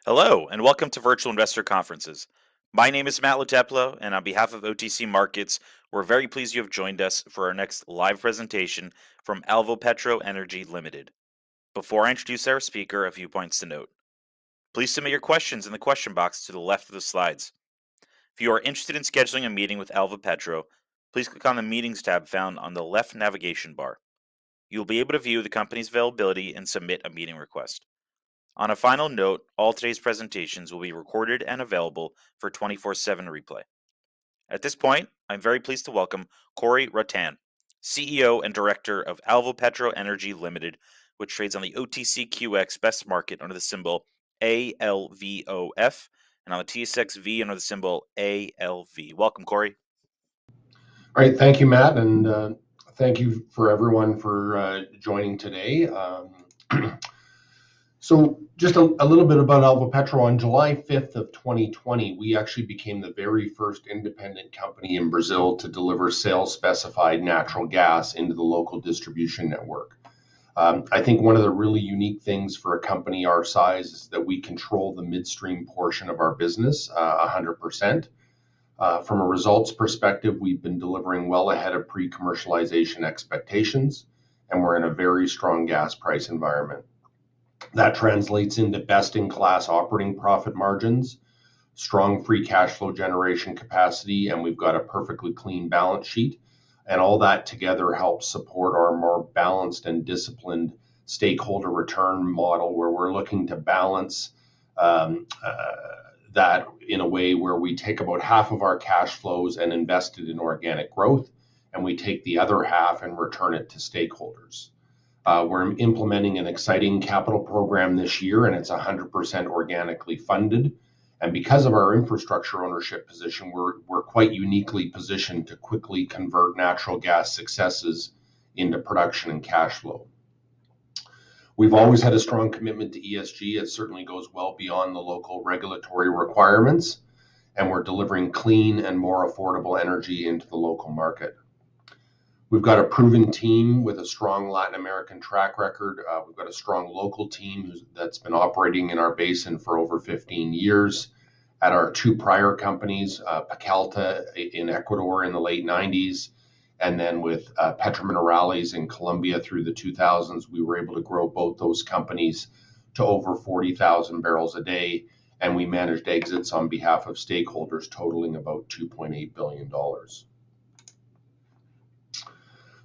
Hello, and welcome to Virtual Investor Conferences. My name is Matt Lateplo, and on behalf of OTC Markets, we're very pleased you have joined us for our next live presentation from Alvopetro Energy Ltd. Before I introduce our speaker, a few points to note. Please submit your questions in the question box to the left of the slides. If you are interested in scheduling a meeting with Alvopetro, please click on the Meetings tab found on the left navigation bar. You will be able to view the company's availability and submit a meeting request. On a final note, all today's presentations will be recorded and available for 24/7 replay. At this point, I'm very pleased to welcome Corey Rattan, CEO and Director of Alvopetro Energy Ltd, which trades on the OTCQX Best Market under the symbol ALVOF and on the TSXV under the symbol ALV. Welcome, Corey. All right, thank you, Matt, and thank you for everyone for joining today. So just a little bit about Alvopetro. On July 5th of 2020, we actually became the very first independent company in Brazil to deliver sales specified natural gas into the local distribution network. I think one of the really unique things for a company our size is that we control the midstream portion of our business 100%. From a results perspective, we've been delivering well ahead of pre-commercialization expectations, and we're in a very strong gas price environment. That translates into best-in-class operating profit margins, strong free cash flow generation capacity, and we've got a perfectly clean balance sheet. And all that together helps support our more balanced and disciplined stakeholder return model, where we're looking to balance that in a way where we take about half of our cash flows and invest it in organic growth, and we take the other half and return it to stakeholders. We're implementing an exciting capital program this year, and it's 100% organically funded. And because of our infrastructure ownership position, we're quite uniquely positioned to quickly convert natural gas successes into production and cash flow. We've always had a strong commitment to ESG. It certainly goes well beyond the local regulatory requirements, and we're delivering clean and more affordable energy into the local market. We've got a proven team with a strong Latin American track record. We've got a strong local team that's been operating in our basin for over 15 years. At our two prior companies, Pacalta in Ecuador in the late 90s, and then with Petrominerales in Colombia through the 2000s, we were able to grow both those companies to over 40,000 barrels a day, and we managed exits on behalf of stakeholders totaling about $2.8 billion.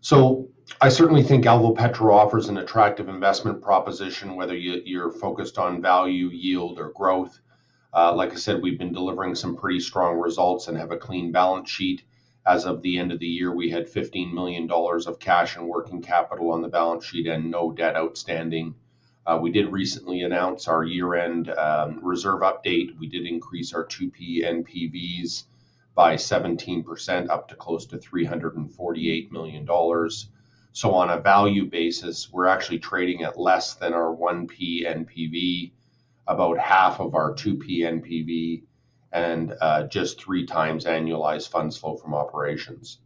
So I certainly think Alvopetro offers an attractive investment proposition, whether you're focused on value, yield, or growth. Like I said, we've been delivering some pretty strong results and have a clean balance sheet. As of the end of the year, we had $15 million of cash and working capital on the balance sheet and no debt outstanding. We did recently announce our year-end reserve update. We did increase our 2P NPVs by 17% up to close to $348 million. So on a value basis, we're actually trading at less than our 1P NPV, about half of our 2P NPV, and just 3 times annualized funds flow from operations.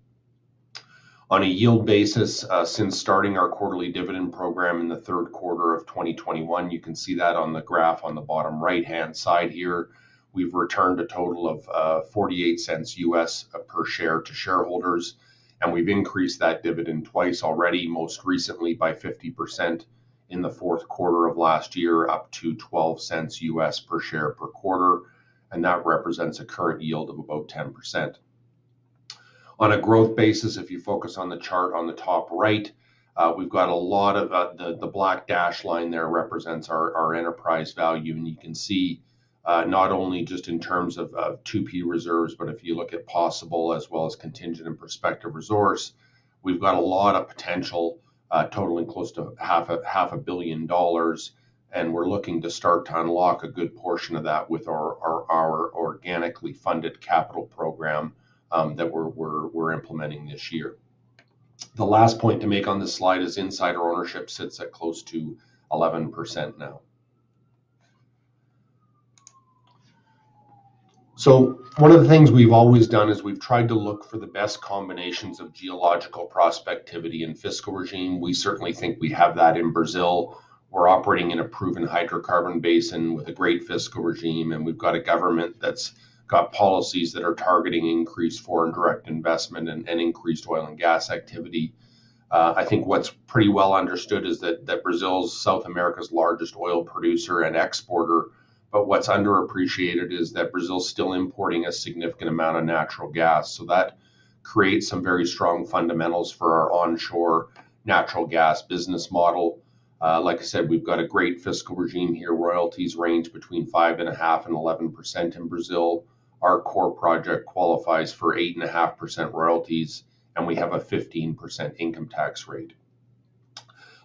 On a yield basis, since starting our quarterly dividend program in the third quarter of 2021, you can see that on the graph on the bottom right-hand side here. We've returned a total of 48 cents US per share to shareholders, and we've increased that dividend twice already, most recently by 50% in the fourth quarter of last year, up to 12 cents US per share per quarter, and that represents a current yield of about 10%. On a growth basis, if you focus on the chart on the top right, we've got a lot of the black dash line there represents our enterprise value, and you can see not only just in terms of 2P reserves, but if you look at possible as well as contingent and prospective resource, we've got a lot of potential totaling close to half a billion dollars, and we're looking to start to unlock a good portion of that with our organically funded capital program that we're implementing this year. The last point to make on this slide is insider ownership sits at close to 11% now. So one of the things we've always done is we've tried to look for the best combinations of geological prospectivity and fiscal regime. We certainly think we have that in Brazil. We're operating in a proven hydrocarbon basin with a great fiscal regime, and we've got a government that's got policies that are targeting increased foreign direct investment and increased oil and gas activity. I think what's pretty well understood is that Brazil's South America's largest oil producer and exporter, but what's underappreciated is that Brazil's still importing a significant amount of natural gas. So that creates some very strong fundamentals for our onshore natural gas business model. Like I said, we've got a great fiscal regime here. Royalties range between 5.5% and 11% in Brazil. Our core project qualifies for 8.5% royalties, and we have a 15% income tax rate.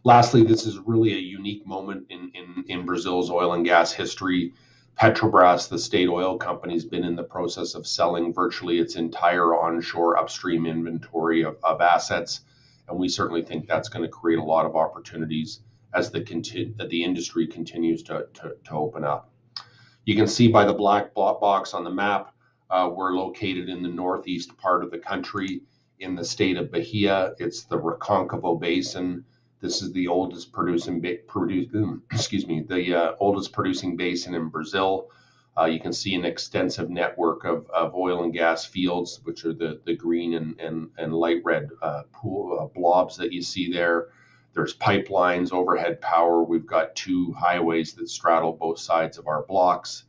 Lastly, this is really a unique moment in Brazil's oil and gas history. Petrobras, the state oil company, has been in the process of selling virtually its entire onshore upstream inventory of assets, and we certainly think that's going to create a lot of opportunities as the industry continues to open up. You can see by the black box on the map, we're located in the northeast part of the country in the state of Bahia. It's the Recôncavo Basin. This is the oldest producing basin in Brazil. You can see an extensive network of oil and gas fields, which are the green and light red blobs that you see there. There's pipelines, overhead power. We've got 2 highways that straddle both sides of our blocks.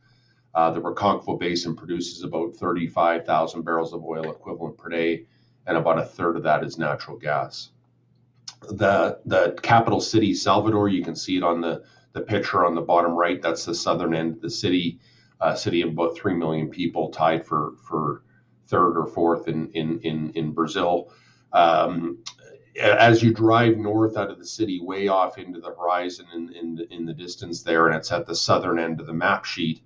The Recôncavo Basin produces about 35,000 barrels of oil equivalent per day, and about a third of that is natural gas. The capital city, Salvador, you can see it on the picture on the bottom right. That's the southern end of the city, city of about 3 million people, tied for third or fourth in Brazil. As you drive north out of the city, way off into the horizon in the distance there, and it's at the southern end of the map sheet,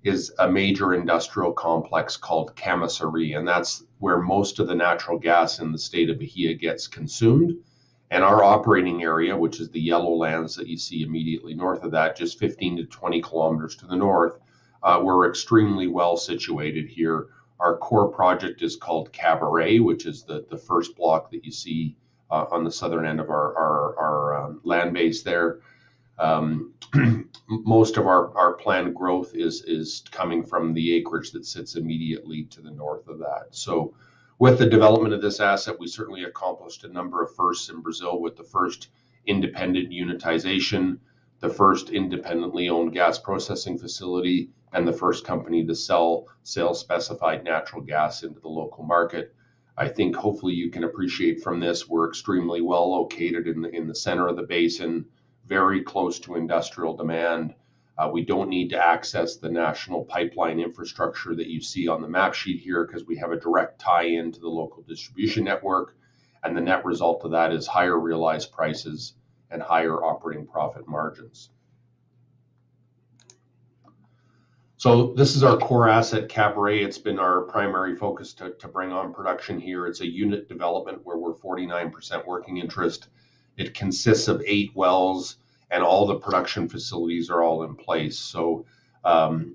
is a major industrial complex called Camaçari, and that's where most of the natural gas in the state of Bahia gets consumed. And our operating area, which is the yellow lands that you see immediately north of that, just 15 to 20 kilometers to the north, we're extremely well situated here. Our core project is called Cabaret, which is the first block that you see on the southern end of our land base there. Most of our planned growth is coming from the acreage that sits immediately to the north of that. So with the development of this asset, we certainly accomplished a number of firsts in Brazil with the first independent unitization, the first independently owned gas processing facility, and the first company to sell specified natural gas into the local market. I think hopefully you can appreciate from this, we're extremely well located in the center of the basin, very close to industrial demand. We don't need to access the national pipeline infrastructure that you see on the map sheet here because we have a direct tie-in to the local distribution network. And the net result of that is higher realized prices and higher operating profit margins. So this is our core asset, Cabaret. It's been our primary focus to bring on production here. It's a unit development where we're 49% working interest. It consists of 8 wells, and all the production facilities are all in place. So, the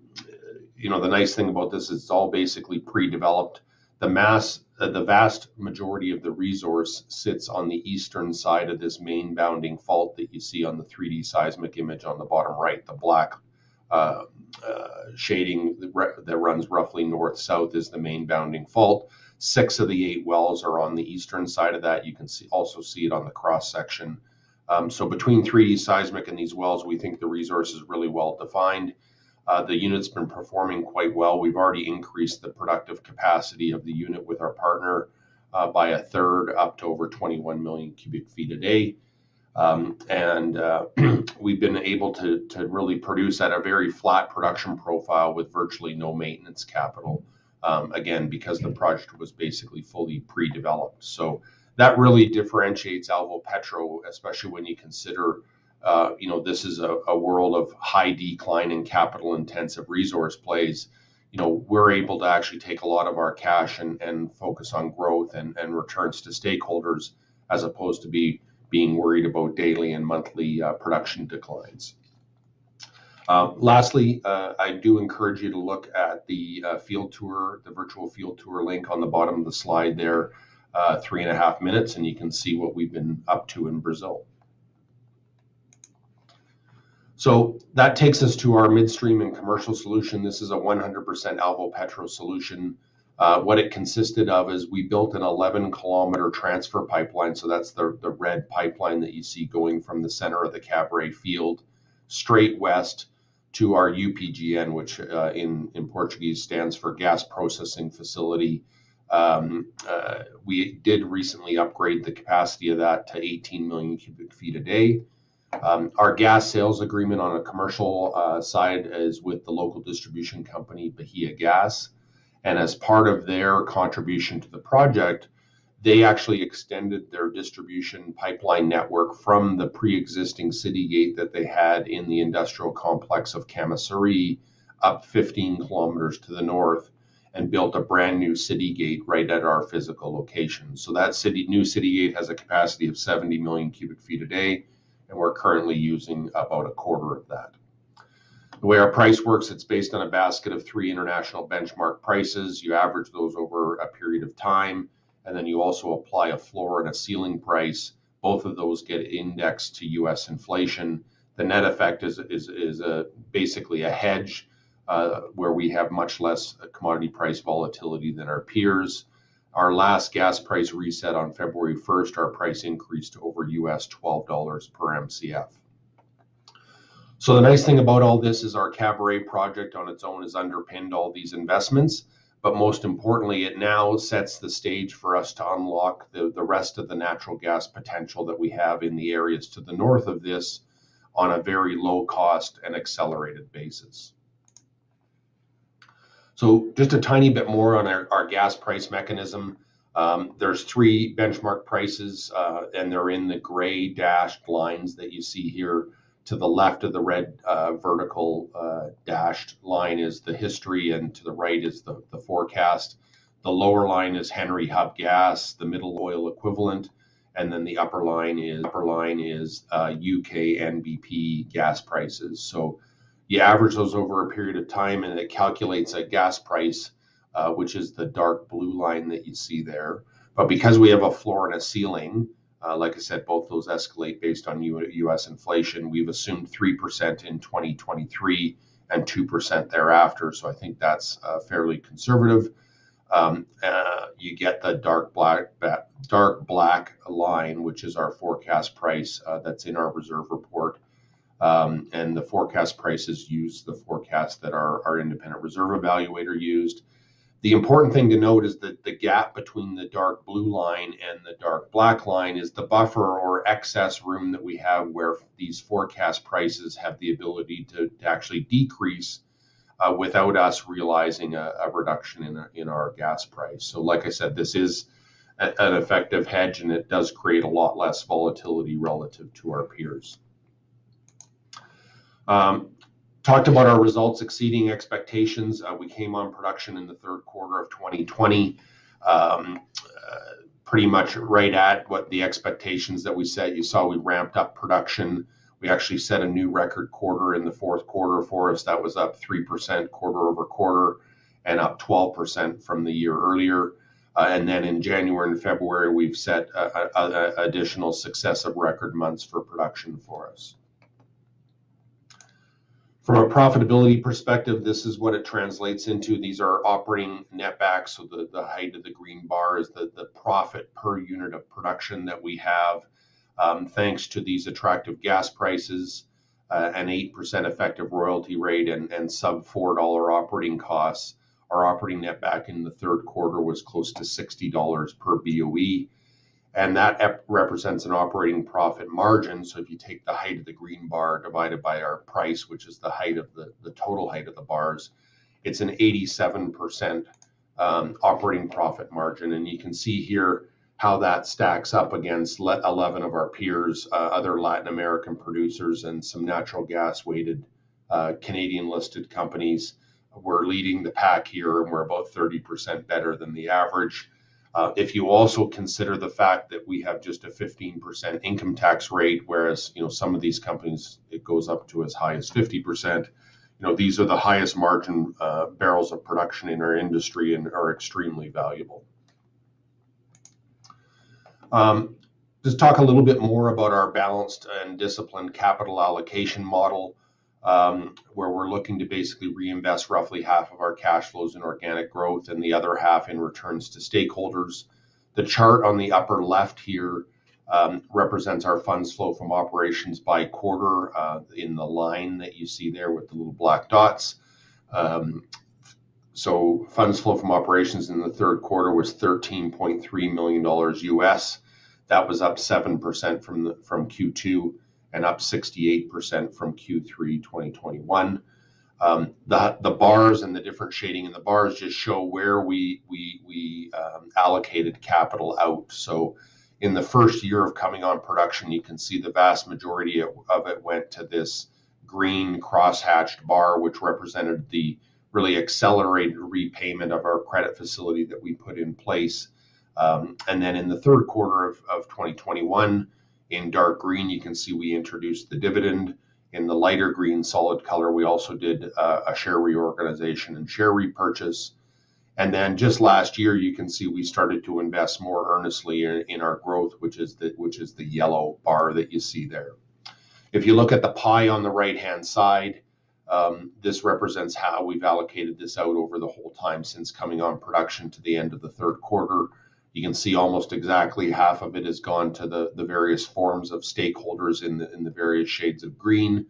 nice thing about this is it's all basically pre-developed. The vast majority of the resource sits on the eastern side of this main bounding fault that you see on the 3D seismic image on the bottom right. The black shading that runs roughly north-south is the main bounding fault. 6 of the 8 wells are on the eastern side of that. You can also see it on the cross section. So between 3D seismic and these wells, we think the resource is really well defined. The unit's been performing quite well. We've already increased the productive capacity of the unit with our partner by a third, up to over 21 million cubic feet a day. We've been able to really produce at a very flat production profile with virtually no maintenance capital, again, because the project was basically fully pre-developed. So that really differentiates Alvopetro, especially when you consider, this is a world of high decline and capital intensive resource plays. We're able to actually take a lot of our cash and focus on growth and returns to stakeholders, as opposed to being worried about daily and monthly production declines. Lastly, I do encourage you to look at the field tour, the virtual field tour link on the bottom of the slide there, 3.5 minutes, and you can see what we've been up to in Brazil. So that takes us to our midstream and commercial solution. This is a 100% Alvopetro solution. What it consisted of is we built an 11-kilometer transfer pipeline. So that's the red pipeline that you see going from the center of the Cabaret field straight west to our UPGN, which in Portuguese stands for gas processing facility. We did recently upgrade the capacity of that to 18 million cubic feet a day. Our gas sales agreement on a commercial side is with the local distribution company, Bahia Gas. And as part of their contribution to the project, they actually extended their distribution pipeline network from the pre-existing city gate that they had in the industrial complex of Camaçari up 15 kilometers to the north and built a brand new city gate right at our physical location. So that new city gate has a capacity of 70 million cubic feet a day, and we're currently using about a quarter of that. The way our price works, it's based on a basket of 3 international benchmark prices. You average those over a period of time, and then you also apply a floor and a ceiling price. Both of those get indexed to US inflation. The net effect is basically a hedge where we have much less commodity price volatility than our peers. Our last gas price reset on February 1st, our price increased to over US $12 per MCF. So the nice thing about all this is our Cabaret project on its own has underpinned all these investments, but most importantly, it now sets the stage for us to unlock the rest of the natural gas potential that we have in the areas to the north of this on a very low cost and accelerated basis. So just a tiny bit more on our gas price mechanism. There's 3 benchmark prices, and they're in the gray dashed lines that you see here. To the left of the red vertical dashed line is the history, and to the right is the forecast. The lower line is Henry Hub gas, the middle oil equivalent, and then the upper line is UK NBP gas prices. So you average those over a period of time, and it calculates a gas price, which is the dark blue line that you see there. But because we have a floor and a ceiling, like I said, both those escalate based on US inflation. We've assumed 3% in 2023 and 2% thereafter. So I think that's fairly conservative. You get the dark black line, which is our forecast price that's in our reserve report. And the forecast prices use the forecast that our independent reserve evaluator used. The important thing to note is that the gap between the dark blue line and the dark black line is the buffer or excess room that we have where these forecast prices have the ability to actually decrease without us realizing a reduction in our gas price. So like I said, this is an effective hedge, and it does create a lot less volatility relative to our peers. Talked about our results exceeding expectations. We came on production in the third quarter of 2020, pretty much right at what the expectations that we set. You saw we ramped up production. We actually set a new record quarter in the fourth quarter for us. That was up 3% quarter over quarter and up 12% from the year earlier. And then in January and February, we've set additional successive record months for production for us. From a profitability perspective, this is what it translates into. These are operating netbacks. So the height of the green bar is the profit per unit of production that we have. Thanks to these attractive gas prices, an 8% effective royalty rate, and sub $4 operating costs, our operating netback in the third quarter was close to $60 per BOE. And that represents an operating profit margin. So if you take the height of the green bar divided by our price, which is the height of the total height of the bars, it's an 87% operating profit margin. And you can see here how that stacks up against 11 of our peers, other Latin American producers, and some natural gas weighted Canadian listed companies. We're leading the pack here, and we're about 30% better than the average. If you also consider the fact that we have just a 15% income tax rate, whereas some of these companies, it goes up to as high as 50%. These are the highest margin barrels of production in our industry and are extremely valuable. Just talk a little bit more about our balanced and disciplined capital allocation model. where we're looking to basically reinvest roughly half of our cash flows in organic growth and the other half in returns to stakeholders. The chart on the upper left here represents our funds flow from operations by quarter in the line that you see there with the little black dots. So funds flow from operations in the third quarter was $13.3 million US. That was up 7% from Q2 and up 68% from Q3 2021. The bars and the different shading in the bars just show where we allocated capital out. So in the first year of coming on production, you can see the vast majority of it went to this green cross-hatched bar, which represented the really accelerated repayment of our credit facility that we put in place. And then in the third quarter of 2021, in dark green, you can see we introduced the dividend. In the lighter green solid color, we also did a share reorganization and share repurchase. And then just last year, you can see we started to invest more earnestly in our growth, which is the yellow bar that you see there. If you look at the pie on the right-hand side, this represents how we've allocated this out over the whole time since coming on production to the end of the third quarter. You can see almost exactly half of it has gone to the various forms of stakeholders in the various shades of green,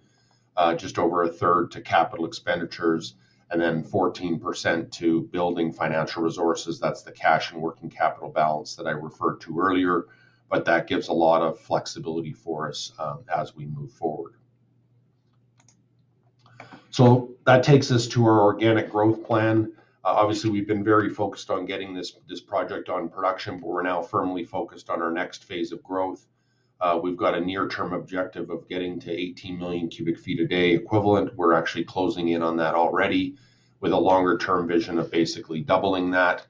just over a third to capital expenditures, and then 14% to building financial resources. That's the cash and working capital balance that I referred to earlier, but that gives a lot of flexibility for us as we move forward. So that takes us to our organic growth plan. Obviously, we've been very focused on getting this project on production, but we're now firmly focused on our next phase of growth. We've got a near-term objective of getting to 18 million cubic feet a day equivalent. We're actually closing in on that already with a longer-term vision of basically doubling that.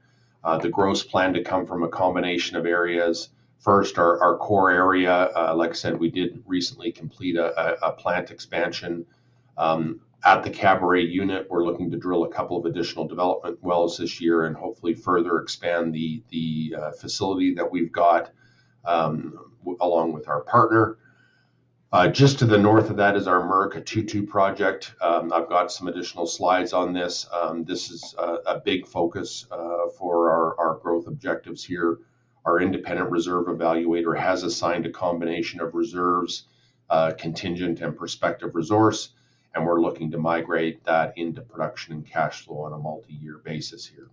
The growth plan to come from a combination of areas. First, our core area, like I said, we did recently complete a plant expansion. At the Cabaret unit, we're looking to drill a couple of additional development wells this year and hopefully further expand the facility that we've got along with our partner. Just to the north of that is our Tutu project. I've got some additional slides on this. This is a big focus for our growth objectives here. Our independent reserve evaluator has assigned a combination of reserves, contingent and prospective resource, and we're looking to migrate that into production and cash flow on a multi-year basis here.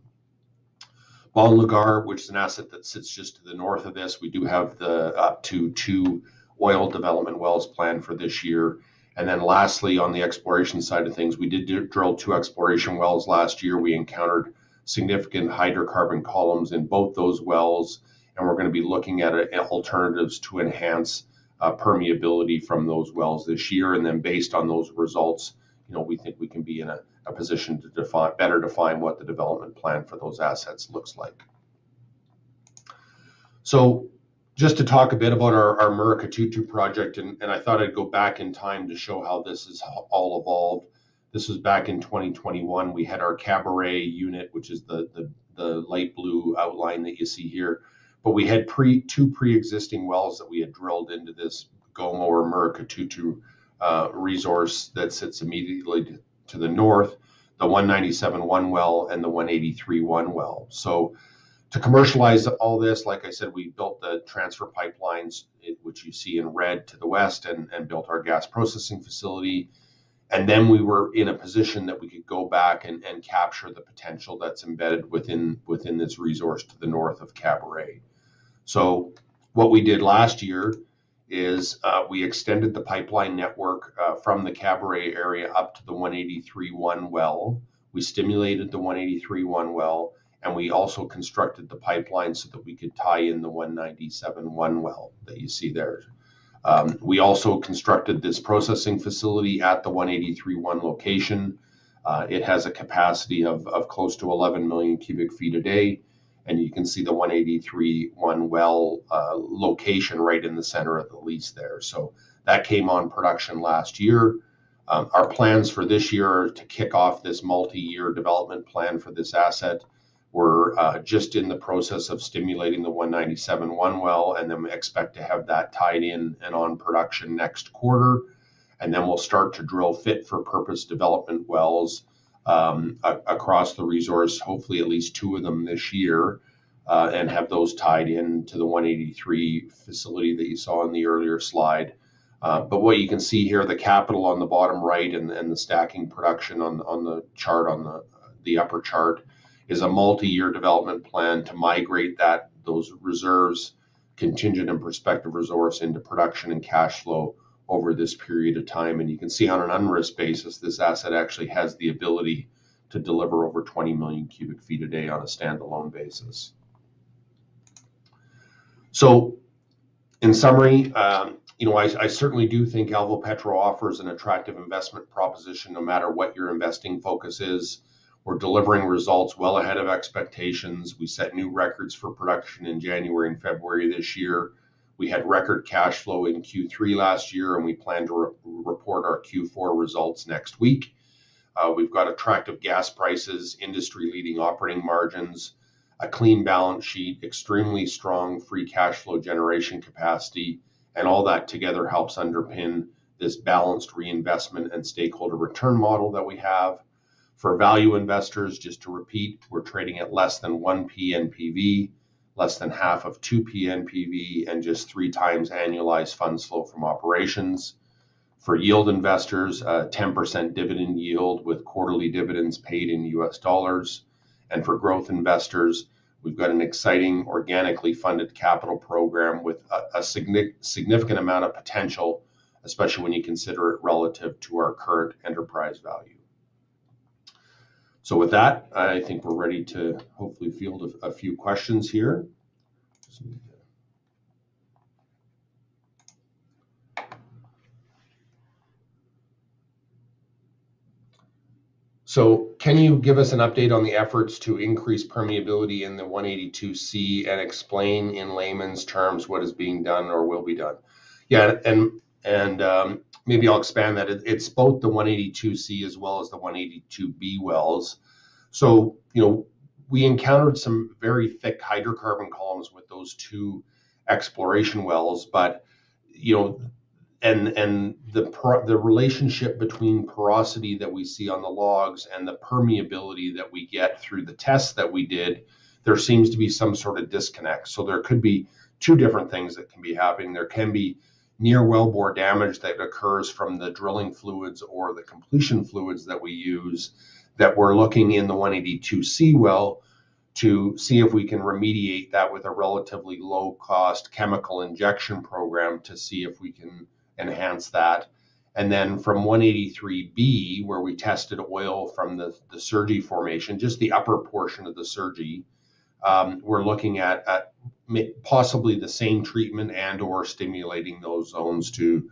Bon Lugar, which is an asset that sits just to the north of this, we do have up to 2 oil development wells planned for this year. And then lastly, on the exploration side of things, we did drill 2 exploration wells last year. We encountered significant hydrocarbon columns in both those wells, and we're going to be looking at alternatives to enhance permeability from those wells this year. And then based on those results, we think we can be in a position to better define what the development plan for those assets looks like. So just to talk a bit about our Tutu project, and I thought I'd go back in time to show how this has all evolved. This was back in 2021. We had our Cabaret unit, which is the light blue outline that you see here. But we had 2 pre-existing wells that we had drilled into this Gomo or Tutu resource that sits immediately to the north, the 197-1 well and the 183-1 well. So to commercialize all this, like I said, we built the transfer pipelines, which you see in red to the west, and built our gas processing facility. And then we were in a position that we could go back and capture the potential that's embedded within this resource to the north of Cabaret. So what we did last year is we extended the pipeline network from the Cabaret area up to the 183-1 well. We stimulated the 183-1 well, and we also constructed the pipeline so that we could tie in the 197-1 well that you see there. We also constructed this processing facility at the 183-1 location. It has a capacity of close to 11 million cubic feet a day. And you can see the 183-1 well location right in the center of the lease there. So that came on production last year. Our plans for this year are to kick off this multi-year development plan for this asset. We're just in the process of stimulating the 197-1 well, and then we expect to have that tied in and on production next quarter. and then we'll start to drill fit for purpose development wells across the resource, hopefully at least 2 of them this year, and have those tied in to the 183 facility that you saw in the earlier slide. But what you can see here, the capital on the bottom right and the stacking production on the chart on the upper chart is a multi-year development plan to migrate those reserves, contingent and prospective resource, into production and cash flow over this period of time. And you can see on an unrisked basis, this asset actually has the ability to deliver over 20 million cubic feet a day on a standalone basis. So in summary, I certainly do think Alvopetro offers an attractive investment proposition no matter what your investing focus is. We're delivering results well ahead of expectations. We set new records for production in January and February this year. We had record cash flow in Q3 last year, and we plan to report our Q4 results next week. We've got attractive gas prices, industry-leading operating margins, a clean balance sheet, extremely strong free cash flow generation capacity, and all that together helps underpin this balanced reinvestment and stakeholder return model that we have. For value investors, just to repeat, we're trading at less than 1p NPV, less than half of 2p NPV, and just 3 times annualized funds flow from operations. For yield investors, a 10% dividend yield with quarterly dividends paid in US dollars. And for growth investors, we've got an exciting organically funded capital program with a significant amount of potential, especially when you consider it relative to our current enterprise value. So with that, I think we're ready to hopefully field a few questions here. So can you give us an update on the efforts to increase permeability in the 182C and explain in layman's terms what is being done or will be done? Yeah, and maybe I'll expand that. It's both the 182C as well as the 182B wells. So, we encountered some very thick hydrocarbon columns with those 2 exploration wells, but, and the relationship between porosity that we see on the logs and the permeability that we get through the tests that we did, there seems to be some sort of disconnect. So there could be 2 different things that can be happening. There can be near wellbore damage that occurs from the drilling fluids or the completion fluids that we use, that we're looking in the 182C well to see if we can remediate that with a relatively low cost chemical injection program to see if we can enhance that. And then from 183B, where we tested oil from the Sergi formation, just the upper portion of the Sergi, we're looking at possibly the same treatment and or stimulating those zones to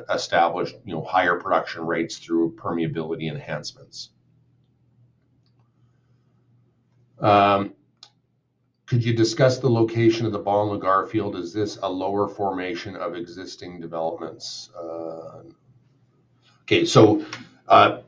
establish higher production rates through permeability enhancements. Could you discuss the location of the Bon Lagar field? Is this a lower formation of existing developments? Okay, so on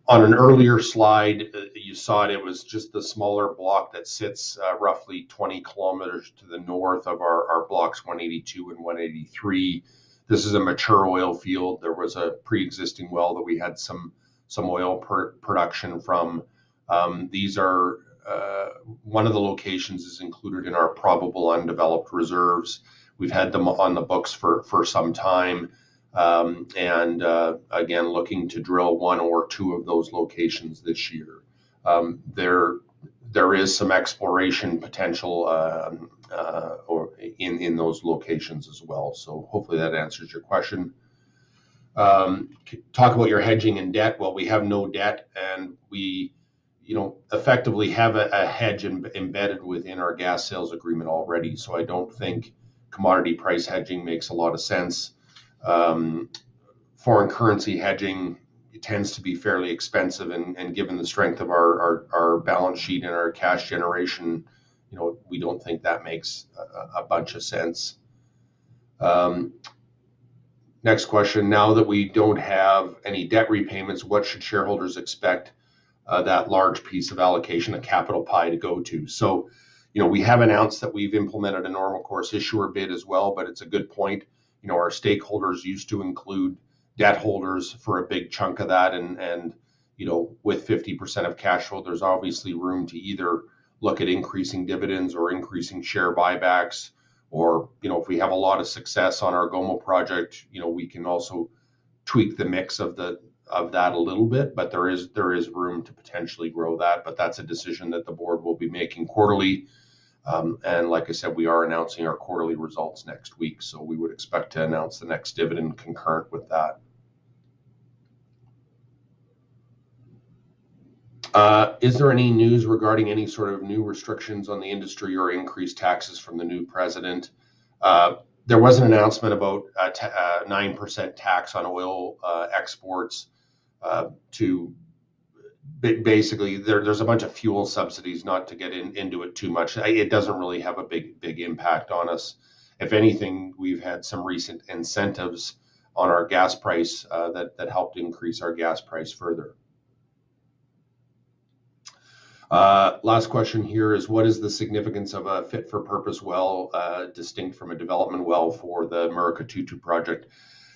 an earlier slide, you saw it was just the smaller block that sits roughly 20 kilometers to the north of our blocks 182 and 183. This is a mature oil field. There was a pre-existing well that we had some oil production from. These are one of the locations is included in our probable undeveloped reserves. We've had them on the books for some time, and again, looking to drill 1 or 2 of those locations this year. There is some exploration potential or in those locations as well. So hopefully that answers your question. Talk about your hedging and debt. Well, we have no debt, and we effectively have a hedge embedded within our gas sales agreement already. So I don't think commodity price hedging makes a lot of sense. Foreign currency hedging tends to be fairly expensive, and given the strength of our balance sheet and our cash generation, we don't think that makes a bunch of sense. Next question. Now that we don't have any debt repayments, what should shareholders expect that large piece of allocation of capital pie to go to? So, we have announced that we've implemented a normal course issuer bid as well, but it's a good point. Our stakeholders used to include debt holders for a big chunk of that. And with 50% of cash flow, there's obviously room to either look at increasing dividends or increasing share buybacks. Or, if we have a lot of success on our Gomo project, we can also tweak the mix of that a little bit, but there is room to potentially grow that. But that's a decision that the board will be making quarterly. And like I said, we are announcing our quarterly results next week, so we would expect to announce the next dividend concurrent with that. Is there any news regarding any sort of new restrictions on the industry or increased taxes from the new president? There was an announcement about a 9% tax on oil exports to basically there's a bunch of fuel subsidies. Not to get into it too much, it doesn't really have a big impact on us. If anything, we've had some recent incentives on our gas price that helped increase our gas price further. Last question here is, what is the significance of a fit for purpose well distinct from a development well for the Tutu project?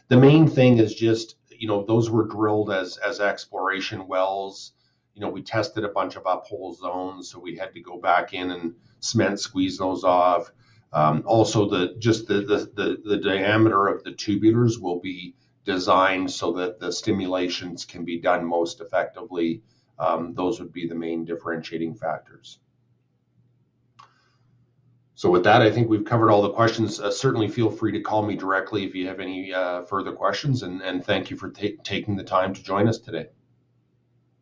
The main thing is just, those were drilled as exploration wells. We tested a bunch of uphole zones, so we had to go back in and cement squeeze those off. Also, the diameter of the tubulars will be designed so that the stimulations can be done most effectively. Those would be the main differentiating factors. So with that, I think we've covered all the questions. Certainly feel free to call me directly if you have any further questions, and thank you for taking the time to join us today.